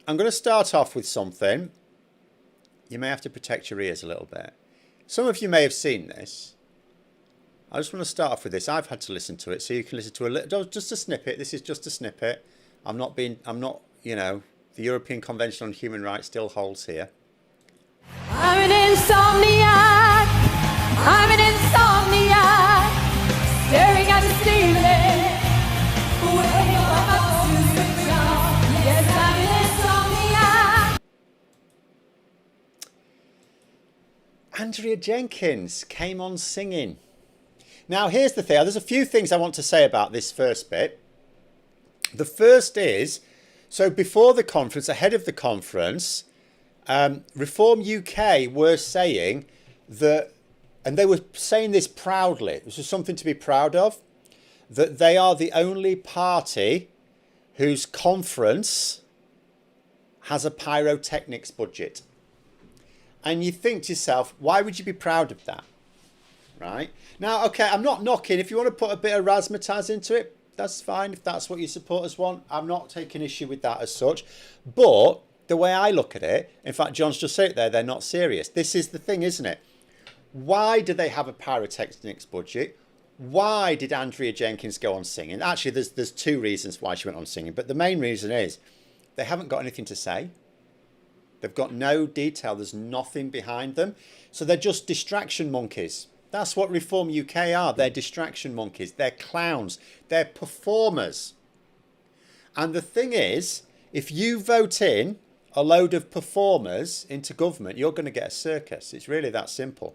I'm going to start off with something. You may have to protect your ears a little bit. Some of you may have seen this. I just want to start off with this. I've had to listen to it, so you can listen to a little, just a snippet. This is just a snippet. I'm not, you know, the European Convention on Human Rights still holds here. I'm an insomniac. I'm an insomniac. Staring at the ceiling. Waiting for my phone to switch off. Yes, I'm an insomniac. Andrea Jenkyns came on singing. Now, here's the thing. There's a few things I want to say about this first bit. The first is, so before the conference, ahead of the conference, Reform UK were saying that, and they were saying this proudly, this is something to be proud of, that they are the only party whose conference has a pyrotechnics budget. And you think to yourself, why would you be proud of that? Right? Now, okay, I'm not knocking. If you want to put a bit of razzmatazz into it, that's fine. If that's what your supporters want, I'm not taking issue with that as such. But the way I look at it, in fact, John's just said it there, they're not serious. This is the thing, isn't it? Why do they have a pyrotechnics budget? Why did Andrea Jenkyns go on singing? Actually, there's two reasons why she went on singing, but the main reason is they haven't got anything to say. They've got no detail. There's nothing behind them. So they're just distraction monkeys. That's what Reform UK are. They're distraction monkeys. They're clowns. They're performers. And the thing is, if you vote in a load of performers into government, you're going to get a circus. It's really that simple.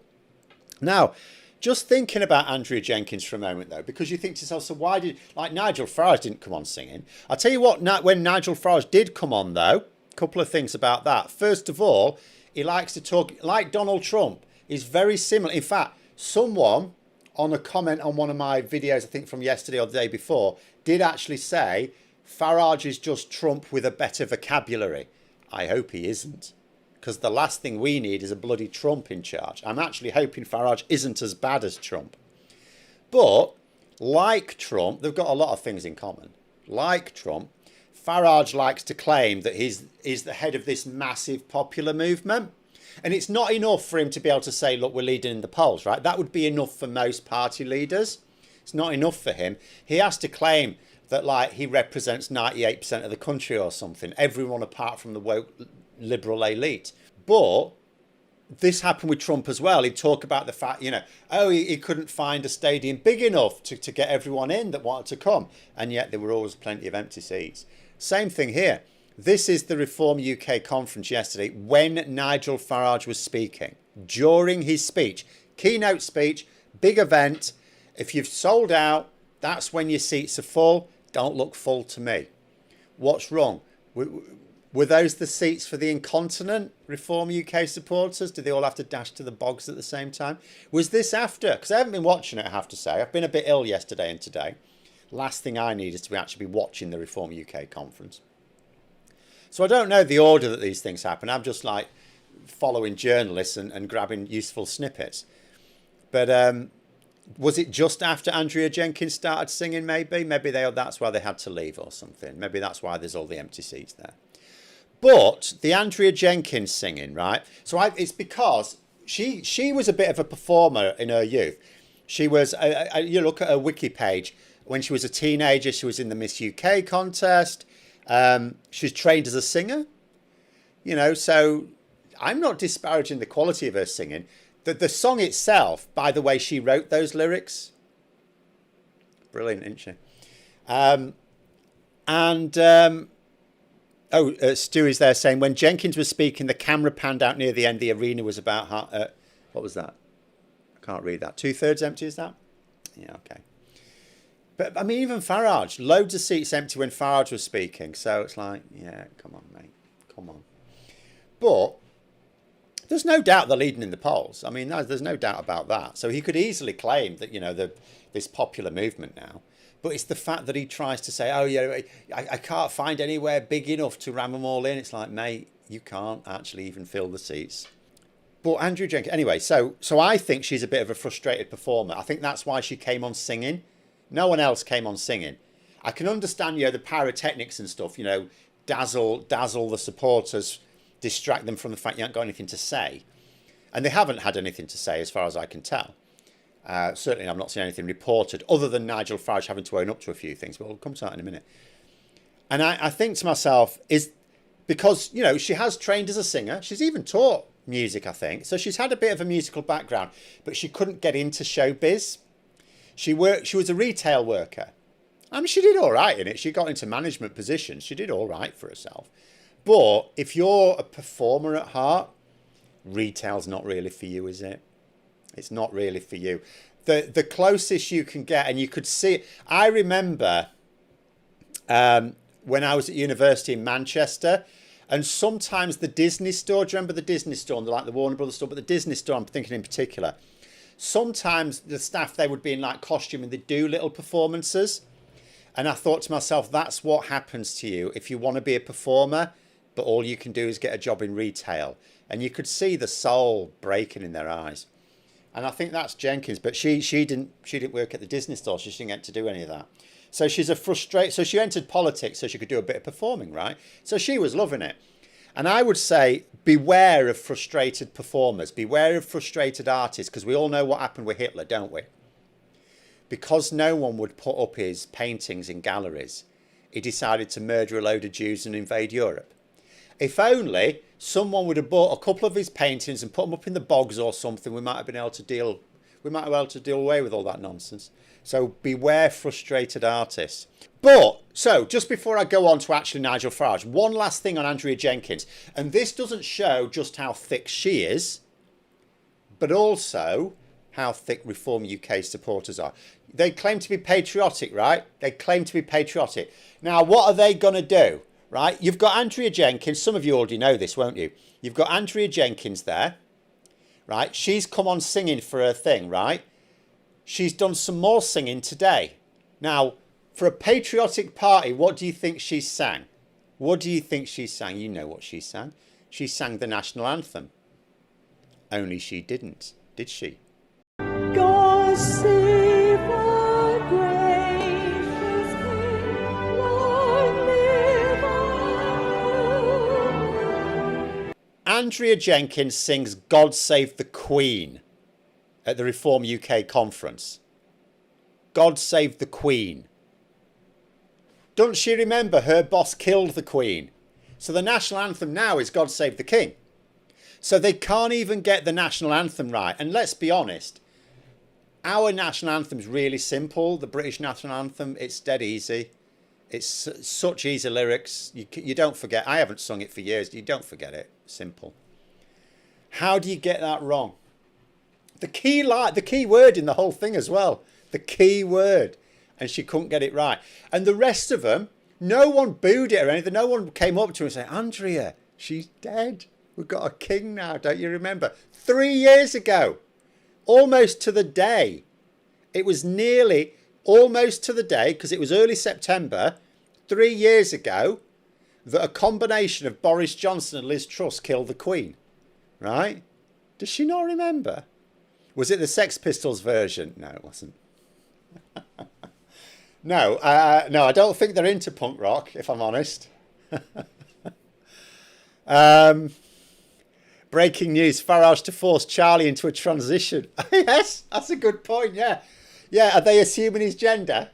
Now, just thinking about Andrea Jenkyns for a moment, though, because you think to yourself, so why did, like, Nigel Farage didn't come on singing. I'll tell you what, when Nigel Farage did come on, though, a couple of things about that. First of all, he likes to talk, like Donald Trump, is very similar. In fact, someone on a comment on one of my videos, I think from yesterday or the day before, did actually say Farage is just Trump with a better vocabulary. I hope he isn't, because the last thing we need is a bloody Trump in charge. I'm actually hoping Farage isn't as bad as Trump. But like Trump, they've got a lot of things in common. Like Trump, Farage likes to claim that he's the head of this massive popular movement. And it's not enough for him to be able to say, look, we're leading in the polls, right? That would be enough for most party leaders. It's not enough for him. He has to claim that, like, he represents 98% of the country or something. Everyone apart from the woke liberal elite. But this happened with Trump as well. He'd talk about the fact, you know, oh, he couldn't find a stadium big enough to get everyone in that wanted to come. And yet there were always plenty of empty seats. Same thing here. This is the Reform UK conference yesterday when Nigel Farage was speaking. During his speech, keynote speech, big event. If you've sold out, that's when your seats are full. Don't look full to me. What's wrong? Were those the seats for the incontinent Reform UK supporters? Did they all have to dash to the bogs at the same time? Was this after? Because I haven't been watching it, I have to say. I've been a bit ill yesterday and today. Last thing I need is to actually be watching the Reform UK conference. So I don't know the order that these things happen. I'm just like following journalists and grabbing useful snippets. But was it just after Andrea Jenkyns started singing maybe? Maybe that's why they had to leave or something. Maybe that's why there's all the empty seats there. But the Andrea Jenkyns singing, right? So it's because she was a bit of a performer in her youth. She was, you look at her wiki page, when she was a teenager, she was in the Miss UK contest. She was trained as a singer, you know, so I'm not disparaging the quality of her singing. The song itself, by the way, she wrote those lyrics. Brilliant, isn't she? Stu is there saying, when Jenkyns was speaking, the camera panned out near the end. The arena was about, what was that? I can't read that. 2/3 empty, is that? Yeah, okay. But, I mean, even Farage, loads of seats empty when Farage was speaking. So it's like, yeah, come on, mate. Come on. But there's no doubt they're leading in the polls. I mean, there's no doubt about that. So he could easily claim that, you know, this popular movement now. But it's the fact that he tries to say, oh, yeah, I can't find anywhere big enough to ram them all in. It's like, mate, you can't actually even fill the seats. But Andrea Jenkyns, anyway, so I think she's a bit of a frustrated performer. I think that's why she came on singing. No one else came on singing. I can understand, you know, the pyrotechnics and stuff, you know, dazzle the supporters, distract them from the fact you haven't got anything to say. And they haven't had anything to say as far as I can tell. Certainly I've not seen anything reported other than Nigel Farage having to own up to a few things, but we'll come to that in a minute. And I think to myself, is because, you know, she has trained as a singer. She's even taught music, I think. So she's had a bit of a musical background, but she couldn't get into showbiz. She was a retail worker. I mean, she did all right in it. She got into management positions. She did all right for herself. But if you're a performer at heart, retail's not really for you, is it? It's not really for you. The closest you can get, and you could see, I remember when I was at university in Manchester, and sometimes the Disney store, do you remember the Disney store, like the Warner Brothers store, but the Disney store I'm thinking in particular, sometimes the staff, they would be in like costume and they'd do little performances. And I thought to myself, that's what happens to you if you want to be a performer, but all you can do is get a job in retail. And you could see the soul breaking in their eyes. And I think that's Jenkyns, but she didn't work at the Disney store, so she didn't get to do any of that. So she's so she entered politics so she could do a bit of performing, right? So she was loving it. And I would say, beware of frustrated performers, beware of frustrated artists, because we all know what happened with Hitler, don't we? Because no one would put up his paintings in galleries, he decided to murder a load of Jews and invade Europe. If only someone would have bought a couple of his paintings and put them up in the bogs or something, we might have been able to deal away with all that nonsense. So beware frustrated artists. But, so just before I go on to actually Nigel Farage, one last thing on Andrea Jenkyns. And this doesn't show just how thick she is, but also how thick Reform UK supporters are. They claim to be patriotic, right? They claim to be patriotic. Now, what are they going to do, right? You've got Andrea Jenkyns. Some of you already know this, won't you? You've got Andrea Jenkyns there, right? She's come on singing for her thing, right? She's done some more singing today. Now, for a patriotic party, what do you think she sang? What do you think she sang? You know what she sang. She sang the National Anthem. Only she didn't, did she? God save our gracious King, long live our... Andrea Jenkyns sings God Save the Queen at the Reform UK conference. God Save the Queen. Don't she remember her boss killed the Queen? So the National Anthem now is God Save the King. So they can't even get the National Anthem right. And let's be honest, our National Anthem's really simple. The British National Anthem, it's dead easy. It's such easy lyrics. You don't forget. I haven't sung it for years. You don't forget it. Simple. How do you get that wrong? The key word in the whole thing as well. The key word. And she couldn't get it right. And the rest of them, no one booed it or anything. No one came up to her and said, Andrea, she's dead. We've got a king now, don't you remember? 3 years ago. Almost to the day. It was nearly almost to the day, because it was early September, 3 years ago, that a combination of Boris Johnson and Liz Truss killed the Queen. Right? Does she not remember? Was it the Sex Pistols version? No, it wasn't. No, I don't think they're into punk rock, if I'm honest. Breaking news, Farage to force Charlie into a transition. Yes, that's a good point, yeah. Yeah, are they assuming his gender?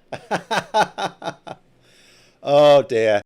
Oh dear.